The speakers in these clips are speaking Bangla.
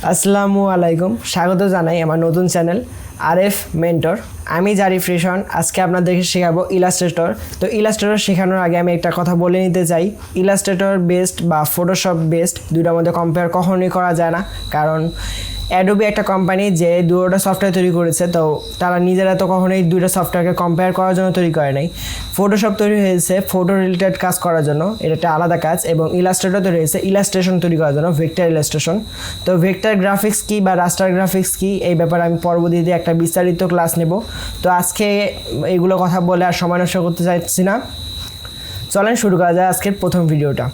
আসসালামু আলাইকুম, স্বাগত জানাই আমার নতুন চ্যানেল আরএফ মেন্টর। আমি জারিফ রিশান। আজকে আপনাদেরকে শেখাবো ইলাস্ট্রেটর। তো ইলাস্ট্রেটর শেখানোর আগে আমি একটা কথা বলে নিতে চাই, ইলাস্ট্রেটর বেস্ট বা ফটোশপ বেস্ট দুটার মধ্যে কম্পেয়ার কখনোই করা যায় না। কারণ অ্যাডোবি একটা কোম্পানি যে দুটো সফটওয়্যার তৈরি করেছে, তো তারা নিজেরা তো কখনোই দুইটা সফটওয়্যারকে কম্পেয়ার করার জন্য তৈরি করে নাই। ফটোশপ তৈরি হয়েছে ফটো রিলেটেড কাজ করার জন্য, এটা একটা আলাদা কাজ, এবং ইলাস্ট্রেটর তৈরি হয়েছে ইলাস্ট্রেশন তৈরি করার জন্য, ভেক্টর ইলাস্ট্রেশন। তো ভেক্টর গ্রাফিক্স কী বা রাস্টার গ্রাফিক্স কী, এই ব্যাপারে আমি পরবর্তীতে একটা বিস্তারিত ক্লাস নেব। তো আজকে এইগুলো কথা বলে আর সময় নষ্ট করতে চাইছি না, চলেন শুরু করা যায় আজকের প্রথম ভিডিওটা।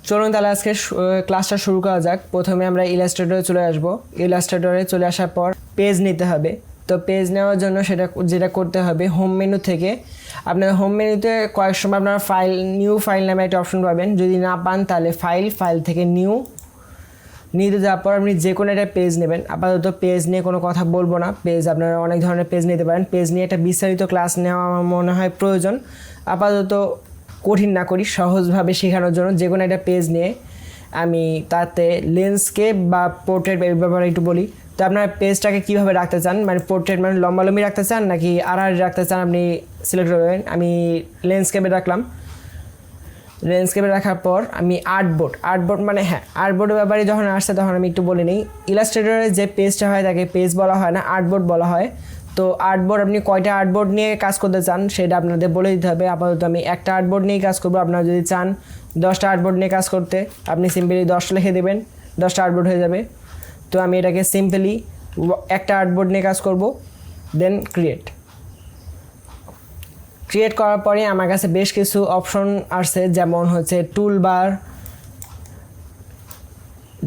চলুন তাহলে আজকে ক্লাসটা শুরু করা যাক। প্রথমে আমরা ইলাস্ট্রেটরে চলে আসব। ইলাস্ট্রেটরে চলে আসার পর পেজ নিতে হবে। তো পেজ নেওয়ার জন্য যেটা করতে হবে, হোম মেনু থেকে আপনার হোম মেনুতে কয়েক সময় আপনারা নিউ ফাইল নামে একটা অপশন পাবেন। যদি না পান তাহলে ফাইল থেকে নিতে যাওয়ার পর আপনি যে কোনো একটা পেজ নেবেন। আপাতত পেজ নিয়ে কোনো কথা বলবো না, পেজ আপনারা অনেক ধরনের পেজ নিতে পারেন। পেজ নিয়ে একটা বিস্তারিত ক্লাস নেওয়া আমার মনে হয় প্রয়োজন। আপাতত কঠিন না করি, সহজভাবে শেখানোর জন্য যে কোনো একটা পেজ নিয়ে আমি তাতে ল্যান্ডস্কেপ বা পোর্ট্রেট ব্যাপারে একটু বলি। তো আপনার পেজটাকে কীভাবে রাখতে চান, মানে পোর্ট্রেট মানে লম্বালম্বি রাখতে চান নাকি আড়াআড়ি রাখতে চান, আপনি সিলেক্ট করবেন। আমি ল্যান্ডস্কেপে রাখলাম। ল্যান্ডস্কেপে রাখার পর আমি আর্টবোর্ড মানে আর্টবোর্ডের ব্যাপারে যখন আসছে তখন আমি একটু বলে নিই। ইলাস্ট্রেটরে যে পেজটা হয় তাকে পেজ বলা হয় না, আর্টবোর্ড বলা হয়। তো আর্টবোর্ড আপনি কয়টা আর্টবোর্ড নিয়ে কাজ করতে চান সেটা আপনাদের বলে দিতে হবে। আপাতত আমি একটা আর্টবোর্ড নিয়েই কাজ করবো। আপনারা যদি চান 10টা আর্টবোর্ড নিয়ে কাজ করতে, আপনি সিম্পলি 10 লিখে দেবেন, 10টা আর্টবোর্ড হয়ে যাবে। তো আমি এটাকে সিম্পলি একটা আর্টবোর্ড নিয়ে কাজ করব। দেন ক্রিয়েট করার পরে আমার কাছে বেশ কিছু অপশন আসছে, যেমন হচ্ছে টুল বার,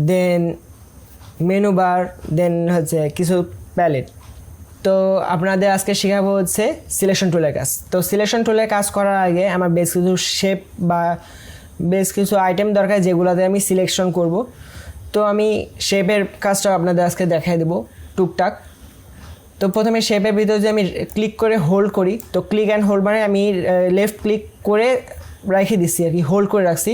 দেন মেনু বার, দেন হচ্ছে কিছু প্যালেট। তো আপনাদের আজকে শেখাবো হচ্ছে সিলেকশন টুলের কাজ। তো সিলেকশন টুলের কাজ করার আগে আমার বেশ কিছু শেপ বা বেশ কিছু আইটেম দরকার যেগুলোতে আমি সিলেকশন করব। তো আমি শেপের কাজটা আপনাদের আজকে দেখাই দেবো টুকটাক। তো প্রথমে শেপের ভিতরে যে আমি ক্লিক করে হোল্ড করি, তো ক্লিক অ্যান্ড হোল্ড মানে আমি লেফট ক্লিক করে রেখে দিচ্ছি আর কি, হোল্ড করে রাখছি।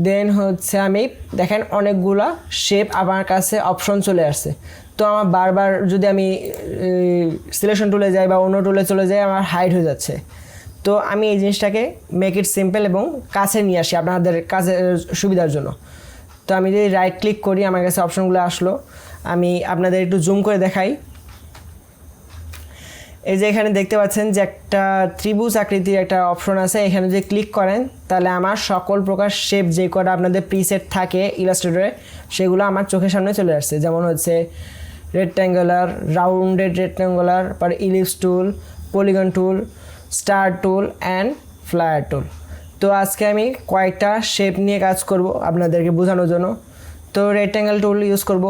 দেন হচ্ছে আমি দেখেন অনেকগুলা শেপ আমার কাছে অপশন চলে আসছে। তো আমার বারবার যদি আমি সিলেকশন টুলে যাই বা অন্য টুলে চলে যাই, আমার হাইড হয়ে যাচ্ছে। তো আমি এই জিনিসটাকে মেক ইট সিম্পল এবং কাছে নিয়ে আসি আপনাদের কাজের সুবিধার জন্য। তো আমি যদি রাইট ক্লিক করি, আমার কাছে অপশনগুলো আসলো। আমি আপনাদের একটু জুম করে দেখাই। এই যে এখানে দেখতে পাচ্ছেন যে একটা ত্রিভুজ আকৃতির একটা অপশন আছে, এখানে যদি ক্লিক করেন তাহলে আমার সকল প্রকার শেপ যে কটা আপনাদের প্রিসেট থাকে ইলাস্ট্রেটরে সেগুলো আমার চোখের সামনে চলে আসছে। যেমন হচ্ছে রেক্ট্যাঙ্গুলার, রাউন্ডেড রেক্ট্যাঙ্গুলার, পর ellipse tool, polygon tool, star tool and flare tool. তো আজকে আমি কয়েকটা শেপ নিয়ে কাজ করব আপনাদেরকে বোঝানোর জন্য। তো রেক্ট্যাঙ্গেল টুল ইউজ করব।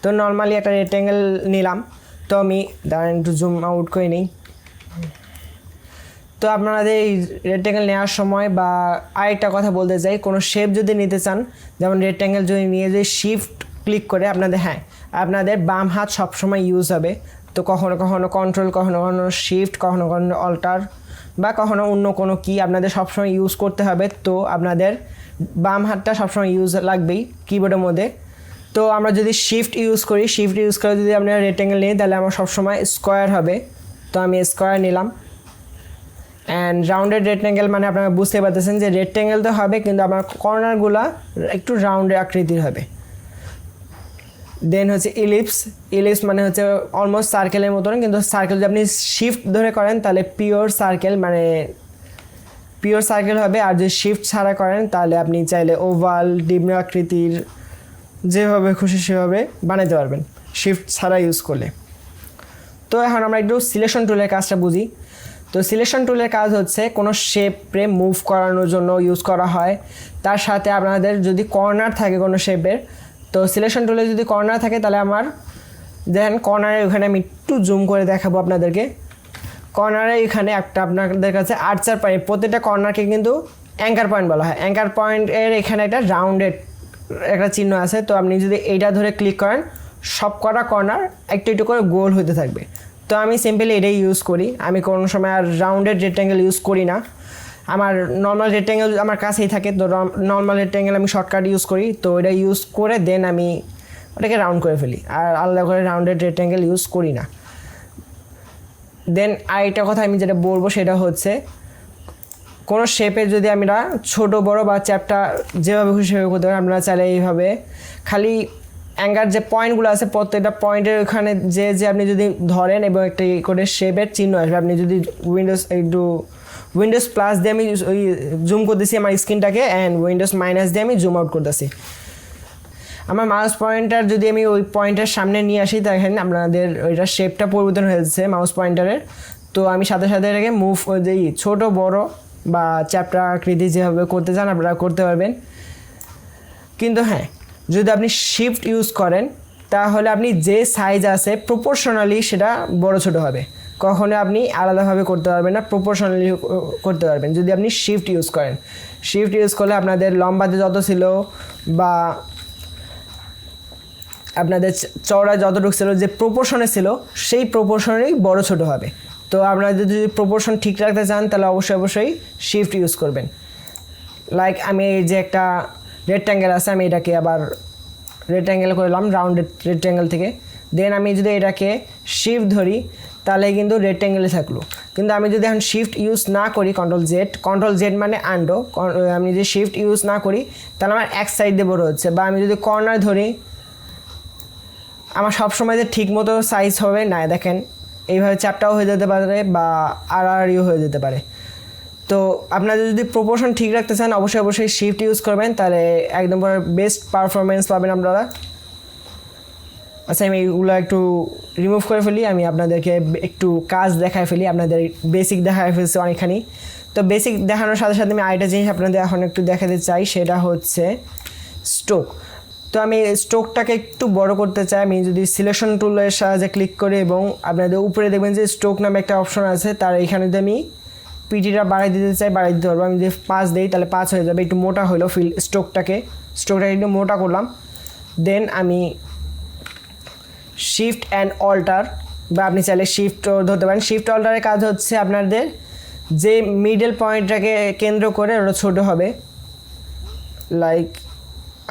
তো নর্মালি একটা রেক্ট্যাঙ্গেল নিলাম। তো আমি দাঁড়ান একটু জুম আউট করে নিই। তো আপনাদের এই রেক্ট্যাঙ্গেল নেওয়ার সময় বা আরেকটা কথা বলতে চাই, কোনো শেপ যদি নিতে চান, যেমন রেক্ট্যাঙ্গেল যদি নিয়ে যদি শিফট ক্লিক করে আপনাদের বাম হাত সবসময় ইউজ হবে। তো কখনো কখনো কন্ট্রোল, কখনো কখনো শিফট, কখনো কখনো অল্টার বা কখনো অন্য কোনো কি আপনাদের সবসময় ইউজ করতে হবে। তো আপনাদের বাম হাতটা সবসময় ইউজ লাগবেই কিবোর্ডের মধ্যে। তো আমরা যদি শিফট ইউজ করে যদি আমরা রেক্ট্যাঙ্গেল নিই তাহলে আমার সবসময় স্কোয়ার হবে। তো আমি স্কোয়ার নিলাম। অ্যান্ড রাউন্ডেড রেক্ট্যাঙ্গেল মানে আপনারা বুঝতে পারতেছেন যে রেক্ট্যাঙ্গেল তো হবে কিন্তু আমার কর্নারগুলো একটু রাউন্ডের আকৃতির হবে। দেন হচ্ছে ইলিপস মানে হচ্ছে অলমোস্ট সার্কেলের মতন, কিন্তু সার্কেল যদি আপনি শিফট ধরে করেন তাহলে পিওর সার্কেল হবে। আর যদি শিফট ছাড়া করেন তাহলে আপনি চাইলে ওভাল, ডিম আকৃতির, যেভাবে খুশি সেভাবে বানাতে পারবেন শিফট ছাড়া ইউজ করলে। তো এখন আমরা একটু সিলেকশন টুলের কাজটা বুঝি। তো সিলেকশন টুলের কাজ হচ্ছে কোনো শেপে মুভ করানোর জন্য ইউজ করা হয়। তার সাথে আপনাদের যদি কর্নার থাকে কোনো শেপের, তো সিলেকশন টুলে যদি কর্নার থাকে তাহলে আমার দেখেন কর্নারে ওখানে আমি একটু জুম করে দেখাবো আপনাদেরকে। কর্নারে এখানে একটা আপনাদের কাছে আর্চার পয়েন্ট, প্রত্যেকটা কর্নারকে কিন্তু অ্যাঙ্কার পয়েন্ট বলা হয়। অ্যাঙ্কার পয়েন্টের এখানে একটা রাউন্ডেড একটা চিহ্ন আছে। তো আপনি যদি এইটা ধরে ক্লিক করেন সব কটা কর্নার একটু একটু করে গোল হতে থাকবে। তো আমি সিম্পলি এটাই ইউজ করি, আমি কোনো সময় আর রাউন্ডেড রেক্ট্যাঙ্গেল ইউজ করি না। আমার নর্মাল রেক্ট্যাঙ্গেল আমার কাছেই থাকে, তো নর্মাল রেক্ট্যাঙ্গেল আমি শর্টকাট ইউজ করি, তো এটা ইউজ করে দেন আমি ওটাকে রাউন্ড করে ফেলি, আর আলাদা করে রাউন্ডেড রেক্ট্যাঙ্গেল ইউজ করি না। দেন আরেকটা কথা আমি যেটা বলবো সেটা হচ্ছে কোনো শেপে যদি আমরা ছোট বড় বা চ্যাপটা যেভাবে খুশি সেভাবে করতে পারি, আপনারা চাইলে এইভাবে খালি অ্যাঙ্গার যে পয়েন্টগুলো আছে প্রত্যেকটা পয়েন্টের ওখানে যে আপনি যদি ধরেন এবং একটা করে শেপের চিহ্ন আসবে, আপনি যদি উইন্ডোজ প্লাস দিয়ে আমি ওই জুম করতেছি আমার স্ক্রিনটাকে, অ্যান্ড উইন্ডোজ মাইনাস দিয়ে আমি জুম আউট করতেছি। আমার মাউস পয়েন্টার যদি আমি ওই পয়েন্টের সামনে নিয়ে আসি, দেখেন আপনাদের ওইটার শেপটা পরিবর্তন হয়েছে মাউস পয়েন্টারের। তো আমি সাথে সাথে এটাকে মুভ যেই ছোটো বড় বা চ্যাপ্টার আকৃতি যেভাবে করতে চান আপনারা করতে পারবেন। কিন্তু হ্যাঁ, যদি আপনি শিফট ইউজ করেন তাহলে আপনি যে সাইজ আছে প্রপোর্শনালি সেটা বড় ছোটো হবে, কখনো আপনি আলাদাভাবে করতে পারবেন না, প্রপোর্শনালি করতে পারবেন যদি আপনি শিফট ইউজ করেন। শিফট ইউজ করলে আপনাদের লম্বাতে যত ছিল বা আপনাদের চওড়া যতটুকু ছিল যে প্রপোর্শনে ছিল সেই প্রপোর্শনেই বড় ছোটো হবে। তো আপনারা যদি প্রপোর্শন ঠিক রাখতে চান তাহলে অবশ্যই শিফট ইউজ করবেন। লাইক আমি এই যে একটা রেক্ট্যাঙ্গেল আছে, আমি এটাকে আবার রেক্ট্যাঙ্গেল করলাম রাউন্ডেড রেক্ট্যাঙ্গেল থেকে, দেন আমি যদি এটাকে শিফট ধরি তাহলে কিন্তু রেক্ট্যাঙ্গেলে থাকলো। কিন্তু আমি যদি এখন শিফট ইউজ না করি, কন্ট্রোল জেড মানে আন্ডো, আমি যদি শিফট ইউজ না করি তাহলে আমার এক সাইড দিয়ে বড় হচ্ছে, বা আমি যদি কর্নার ধরি আমার সবসময় যে ঠিক মতো সাইজ হবে না, দেখেন এইভাবে চ্যাপটাও হয়ে যেতে পারে বা আড়াআড়িও হয়ে যেতে পারে। তো আপনাদের যদি প্রপোর্শন ঠিক রাখতে চান অবশ্যই শিফট ইউজ করবেন, তাহলে একদম বেস্ট পারফরমেন্স পাবেন আপনারা। আচ্ছা, আমি এইগুলো একটু রিমুভ করে ফেলি, আমি আপনাদেরকে একটু কাজ দেখায় ফেলি, আপনাদের বেসিক দেখায় ফেলছি অনেকখানি। তো বেসিক দেখানোর সাথে সাথে আমি আরেকটা জিনিস আপনাদের এখন একটু দেখাতে চাই, সেটা হচ্ছে স্ট্রোক। তো আমি স্ট্রোকটাকে একটু বড় করতে চাই, আমি যদি সিলেকশন টুলের সাহায্যে ক্লিক করি এবং আপনাদের উপরে দেখবেন যে স্ট্রোক নামে একটা অপশন আছে, তার এখানে যদি আমি পিটিটা বাড়াই দিতে চাই বাড়াই দিতে পারবো। আমি যদি 5 দিই তাহলে 5 হয়ে যাবে, একটু মোটা হলো স্ট্রোকটাকে একটু মোটা করলাম। দেন আমি শিফট অ্যান্ড অল্টার, বা আপনি চাইলে শিফট ধরতে পারেন। শিফট অল্টারের কাজ হচ্ছে আপনাদের যে মিডল পয়েন্টটাকে কেন্দ্র করে ওটা ছোটো হবে, লাইক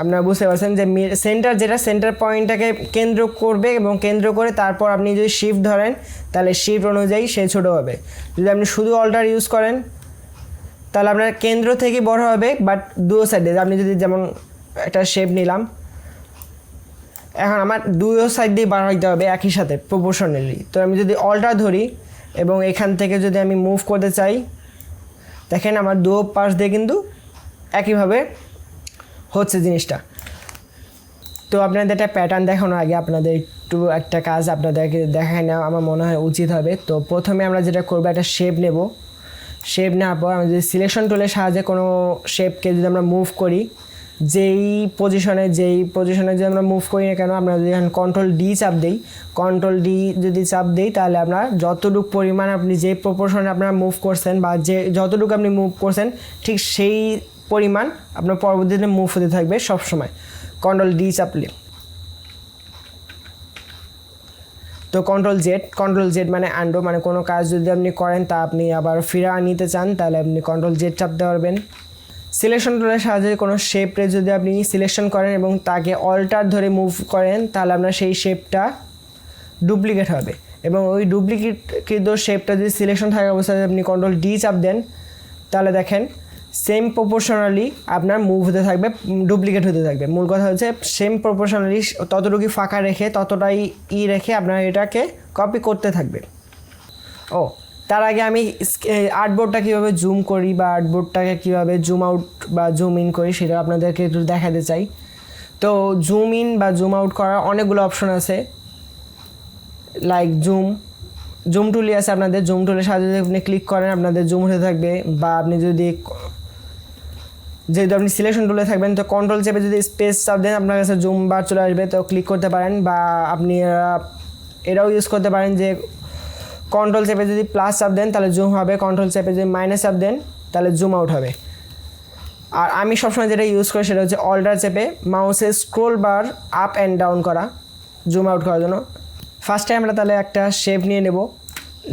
আপনারা বুঝতে পারছেন যে সেন্টার পয়েন্টটাকে কেন্দ্র করবে এবং কেন্দ্র করে তারপর আপনি যদি শিফট ধরেন তাহলে শিফট অনুযায়ী সে ছোটো হবে। যদি আপনি শুধু অল্টার ইউজ করেন তাহলে আপনার কেন্দ্র থেকে বড় হবে, বাট দুও সাইডে আপনি যদি যেমন একটা শেপ নিলাম, এখন আমার দুও সাইড দিয়ে বাড়াইতে হবে একই সাথে প্রপোর্শনালি। তো আমি যদি অল্টার ধরি এবং এখান থেকে যদি আমি মুভ করতে চাই, দেখেন আমার দুও পাশ দিয়ে কিন্তু একইভাবে হচ্ছে জিনিসটা। তো আপনাদের একটা প্যাটার্ন দেখানোর আগে আপনাদের একটু একটা কাজ আপনাদেরকে দেখায় নেওয়া আমার মনে হয় উচিত হবে। তো প্রথমে আমরা যেটা করবো, একটা শেপ নেব। শেপ নেওয়ার পর আমরা যদি সিলেকশন টুলের সাহায্যে কোনো শেপকে যদি আমরা মুভ করি, যেই পজিশনে যদি আমরা মুভ করি না কেন, আমরা যদি এখন কন্ট্রোল ডি চাপ দিই তাহলে আপনার যতটুকু পরিমাণ আপনি যে প্রপোর্শনে আপনারা মুভ করছেন বা যে যতটুকু আপনি মুভ করছেন ঠিক সেই পরিমাণ আপনার পরবর্তীতে মুভ হতে থাকবে সবসময় কন্ট্রোল ডি চাপলে। তো কন্ট্রোল জেড মানে আন্ডো, মানে কোনো কাজ যদি আপনি করেন তা আপনি আবার ফিরে নিতে চান তাহলে আপনি কন্ট্রোল জেড চাপতে পারবেন। সিলেকশন টুলের সাহায্যে কোনো শেপে যদি আপনি সিলেকশন করেন এবং তাকে অল্টার ধরে মুভ করেন তাহলে আপনার সেই শেপটা ডুপ্লিকেট হবে, এবং ওই ডুপ্লিকেট শেপটা যদি সিলেকশন থাকা অবস্থায় আপনি কন্ট্রোল ডি চাপ দেন তাহলে দেখেন সেম প্রপোর্শনালি আপনার মুভ হতে থাকবে, ডুপ্লিকেট হতে থাকবে। মূল কথা হচ্ছে সেম প্রপোর্শনালি ততটুকুই ফাঁকা রেখে ততটাই রেখে আপনার এটাকে কপি করতে থাকবে। তার আগে আমি আর্টবোর্ডটা কীভাবে জুম করি বা আর্টবোর্ডটাকে কীভাবে জুম আউট বা জুম ইন করি সেটা আপনাদেরকে একটু দেখাতে চাই। তো জুম ইন বা জুম আউট করার অনেকগুলো অপশন আছে, লাইক জুম টুলই আছে আপনাদের। জুম টুলের সাহায্যে যদি আপনি ক্লিক করেন আপনাদের জুম হতে থাকবে, বা আপনি যেহেতু আপনি সিলেকশন টুলে থাকবেন তো কন্ট্রোল চেপে যদি স্পেস চাপ দেন আপনার কাছে জুম বার চলে আসবে, তো ক্লিক করতে পারেন। বা আপনি এটাও ইউজ করতে পারেন যে কন্ট্রোল চেপে যদি প্লাস চাপ দেন তাহলে জুম হবে, কন্ট্রোল চেপে যদি মাইনাস চাপ দেন তাহলে জুম আউট হবে। আর আমি সবসময় যেটা ইউজ করি সেটা হচ্ছে অল্টার চেপে মাউসের scroll bar up and down করা জুম আউট করার জন্য। ফার্স্টে আমরা তাহলে একটা শেপ নিয়ে নেব।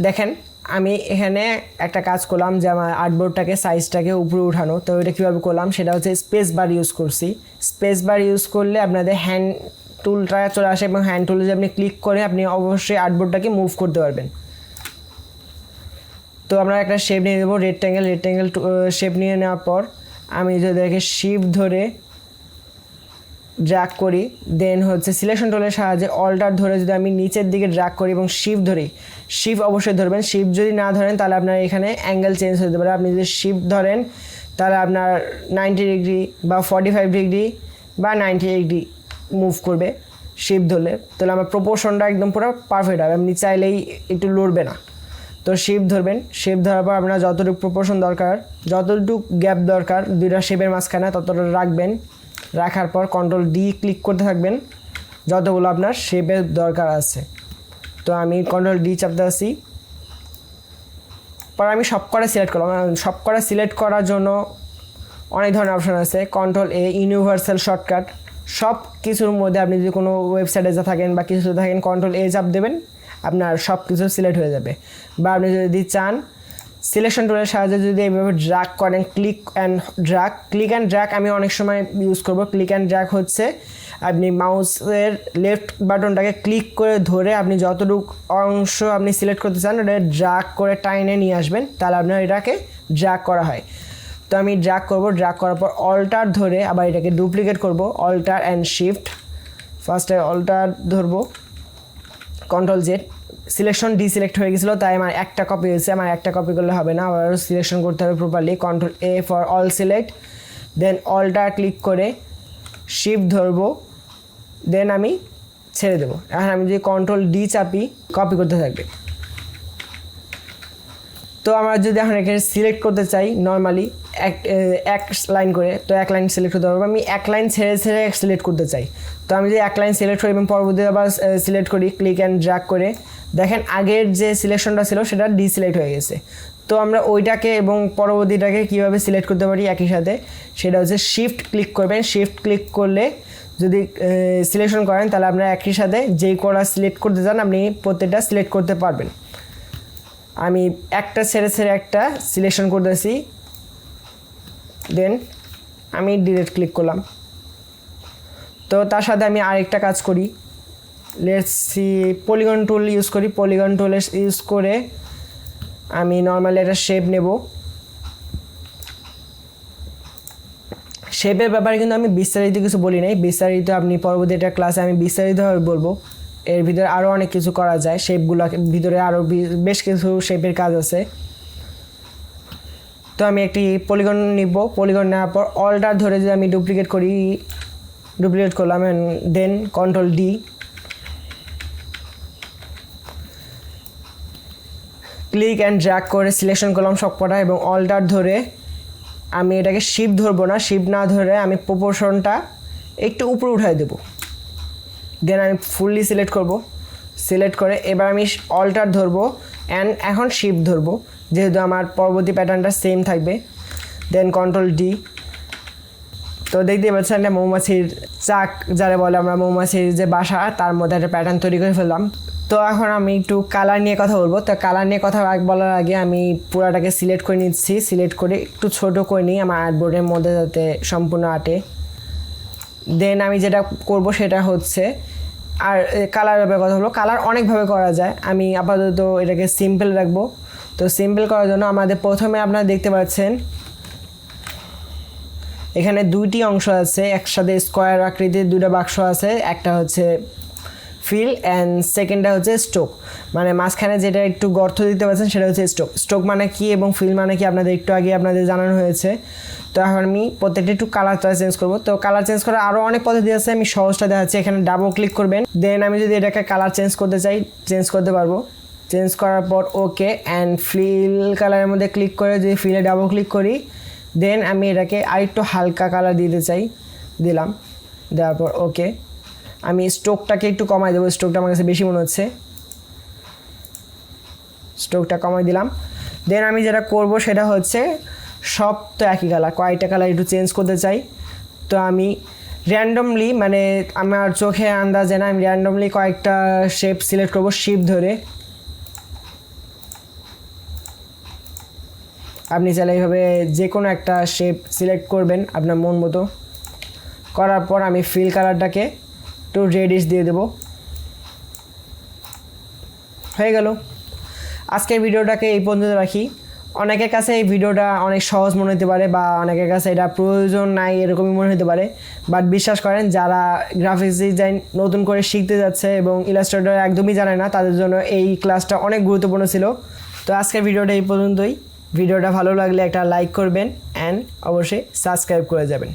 দেখেন আমি এখানে একটা কাজ করলাম যে আমার আর্টবোর্ডটাকে সাইজটাকে উপরে উঠানো। তো এটা কীভাবে করলাম সেটা হচ্ছে স্পেস বার ইউজ করছি। স্পেস বার ইউজ করলে আপনাদের হ্যান্ড টুলটা চলে আসে এবং হ্যান্ড টুলে যদি আপনি ক্লিক করে আপনি অবশ্যই আর্টবোর্ডটাকে মুভ করতে পারবেন। তো আমরা একটা শেপ নিয়ে নেবো, রেক্ট্যাঙ্গেল শেপ নিয়ে নেওয়ার পর আমি যদি দেখে শিফট ধরে ড্র্যাগ করি, দেন হচ্ছে সিলেকশন টুলের সাহায্যে অল্টার ধরে যদি আমি নিচের দিকে ড্র্যাগ করি এবং শিফট ধরি, শিফট অবশ্যই ধরবেন, শিফট যদি না ধরেন তাহলে আপনার এখানে অ্যাঙ্গেল চেঞ্জ হতে পারে। আপনি যদি শিফট ধরেন তাহলে আপনার 90 ডিগ্রি বা 45 ডিগ্রি বা 90 ডিগ্রি মুভ করবে শিফট ধরলে, তাহলে আমার প্রপোর্শনটা একদম পুরো পারফেক্ট হবে, আপনি চাইলেই একটু লড়বে না। তো শিফট ধরবেন, শিফট ধরার পর আপনার যতটুকু প্রপোর্শন দরকার, যতটুকু গ্যাপ দরকার দুইটা শেপের মাঝখানে ততটা রাখবেন। রাখার পর কন্ট্রোল ডি ক্লিক করতে থাকবেন যতগুলো আপনার শেপের দরকার আছে। তো আমি কন্ট্রোল ডি চাপতে আসি, পর আমি সব কটা সিলেক্ট করলাম। সব কটা সিলেক্ট করার জন্য অনেক ধরনের অপশান আছে। কন্ট্রোল এ ইউনিভার্সাল শর্টকাট, সব কিছুর মধ্যে আপনি যদি কোনো ওয়েবসাইটে যা থাকেন বা কিছু থাকেন কন্ট্রোল এ চাপ দেবেন, আপনার সব কিছু সিলেক্ট হয়ে যাবে। বা আপনি যদি চান সিলেকশন টুলের সাহায্যে যদি এইভাবে ড্র্যাগ করেন, ক্লিক অ্যান্ড ড্র্যাগ আমি অনেক সময় ইউজ করব। ক্লিক অ্যান্ড ড্র্যাগ হচ্ছে আপনি মাউসের লেফট বাটনটাকে ক্লিক করে ধরে আপনি যতটুকু অংশ আপনি সিলেক্ট করতে চান ওটা ড্র্যাগ করে টাইনে নিয়ে আসবেন, তাহলে আপনার এটাকে ড্র্যাগ করা হয়। তো আমি ড্র্যাগ করব, ড্র্যাগ করার পর অল্টার ধরে আবার এটাকে ডুপ্লিকেট করব, অল্টার অ্যান্ড শিফট। ফার্স্টে অল্টার ধরবো, কন্ট্রোল জেড, সিলেকশন ডিসিলেক্ট হয়ে গেছিলো তাই আমার একটা কপি হয়েছে। আমার একটা কপি করলে হবে না, আবার সিলেকশন করতে হবে properly. Control A for all select, then alter click করে শিফট ধরবো, দেন আমি ছেড়ে দেবো। এখন আমি যদি কন্ট্রোল ডি চাপি কপি করতে থাকবে। তো আমরা যদি এখন এখানে সিলেক্ট করতে চাই নর্মালি এক লাইন করে, তো এক লাইন সিলেক্ট করতে পারবো। আমি এক লাইন ছেড়ে ছেড়ে সিলেক্ট করতে চাই, তো আমি যদি এক লাইন সিলেক্ট করি এবং পরবর্তীতে আবার সিলেক্ট করি ক্লিক অ্যান্ড ড্র্যাগ করে, দেখেন আগের যে সিলেকশনটা ছিল সেটা ডিসিলেক্ট হয়ে গেছে। তো আমরা ওইটাকে এবং পরবর্তীটাকে কীভাবে সিলেক্ট করতে পারি একই সাথে, সেটা হচ্ছে শিফট ক্লিক করবেন। শিফট ক্লিক করলে যদি সিলেকশন করেন তাহলে আপনারা একই সাথে যেই করা সিলেক্ট করতে চান আপনি প্রত্যেকটা সিলেক্ট করতে পারবেন। আমি একটা ছেড়ে ছেড়ে একটা সিলেকশন করতেছি, দেন আমি ডিলিট ক্লিক করলাম। তো তার সাথে আমি আরেকটা কাজ করি, let's see polygon tool use করি। পলিগন টুল ইউজ করে আমি নর্মালি একটা শেপ নেব। শেপের ব্যাপারে কিন্তু আমি বিস্তারিত কিছু বলি নাই, বিস্তারিত আপনি পরবর্তী একটা ক্লাসে আমি বিস্তারিতভাবে বলবো। এর ভিতরে আরও অনেক কিছু করা যায়, শেপগুলো ভিতরে আরও বেশ কিছু শেপের কাজ আছে। তো আমি একটি পলিগন নিব, পলিগন নেওয়ার পর অল্টার ধরে যদি আমি ডুপ্লিকেট করি, ডুপ্লিকেট করলাম, then control D, click and drag করে সিলেকশন করলাম সবকটা এবং অল্টার ধরে আমি এটাকে শিফট ধরবো না, শিফট না ধরে আমি প্রপোর্শনটা একটু উপরে উঠাই দেবো। দেন আমি ফুললি সিলেক্ট করব, সিলেক্ট করে এবার আমি অল্টার ধরবো অ্যান্ড এখন শিফট ধরবো যেহেতু আমার পরবর্তী প্যাটার্নটা সেম থাকবে। দেন কন্ট্রোল ডি। তো দেখতে পাচ্ছেন একটা মৌমাছির চাক যারা বলে আমরা, মৌমাছির যে বাসা তার মধ্যে একটা প্যাটার্ন তৈরি করে ফেললাম। তো এখন আমি একটু কালার নিয়ে কথা বলবো। তো কালার নিয়ে কথা বলার আগে আমি পুরাটাকে সিলেক্ট করে নিচ্ছি, সিলেক্ট করে একটু ছোট করে নিই আমার আর্টবোর্ডের মধ্যে যাতে সম্পূর্ণ আটে। দেন আমি যেটা করব সেটা হচ্ছে, আর কালার ব্যাপারে কথা বলবো। কালার অনেকভাবে করা যায়, আমি আপাতত এটাকে সিম্পল রাখবো। তো সিম্পল করার জন্য আমাদের প্রথমে আপনারা দেখতে পাচ্ছেন এখানে দুইটি অংশ আছে, একসাথে স্কোয়ার আকৃতির দুটো বাক্স আছে, একটা হচ্ছে ফিল অ্যান্ড সেকেন্ডটা হচ্ছে স্ট্রোক, মানে মাঝখানে যেটা একটু গর্ত দিতে পারছেন সেটা হচ্ছে স্ট্রোক। স্ট্রোক মানে কি এবং ফিল মানে কি আপনাদের একটু আগে আপনাদের জানানো হয়েছে। তো এখন আমি প্রত্যেকটা একটু কালারটা চেঞ্জ করবো। তো কালার চেঞ্জ করার আরও অনেক পদ্ধতি আছে, আমি সহজটা দেখাচ্ছি। এখানে ডাবল ক্লিক করবেন, দেন আমি যদি এটাকে কালার চেঞ্জ করতে চাই চেঞ্জ করতে পারবো। চেঞ্জ করার পর ওকে অ্যান্ড ফিল কালারের মধ্যে ক্লিক করে যদি ফিলে ডাবল ক্লিক করি, দেন আমি এটাকে আরেকটু হালকা কালার দিতে চাই, দিলাম। দেওয়ার পর ওকে, আমি স্ট্রোকটাকে একটু কমাই দেবো, স্ট্রোকটা আমার কাছে বেশি মনে হচ্ছে, স্ট্রোকটা কমাই দিলাম। দেন আমি যেটা করব সেটা হচ্ছে সব তো একই কালার, কয়েকটা কালার একটু চেঞ্জ করতে চাই। তো আমি র্যান্ডমলি, মানে আমার চোখে আন্দাজে না, আমি র্যান্ডমলি কয়েকটা শেপ সিলেক্ট করব শিফট ধরে, আপনি চাইলে এইভাবে যে কোনো একটা শেপ সিলেক্ট করবেন আপনার মন মতো। করার পর আমি ফিল কালারটাকে একটু রেডিশ দিয়ে দেব। হয়ে গেল। আজকের ভিডিওটাকে এই পর্যন্ত রাখি। অনেকের কাছে এই ভিডিওটা অনেক সহজ মনে হতে পারে বা অনেকের কাছে এটা প্রয়োজন নাই এরকমই মনে হতে পারে, বাট বিশ্বাস করেন যারা গ্রাফিক্স ডিজাইন নতুন করে শিখতে যাচ্ছে এবং ইলাস্ট্রেটর একদমই জানে না তাদের জন্য এই ক্লাসটা অনেক গুরুত্বপূর্ণ ছিল। তো আজকের ভিডিওটা এই পর্যন্তই। ভিডিওটা ভালো লাগলে একটা লাইক করবেন অ্যান্ড অবশ্যই সাবস্ক্রাইব করে যাবেন।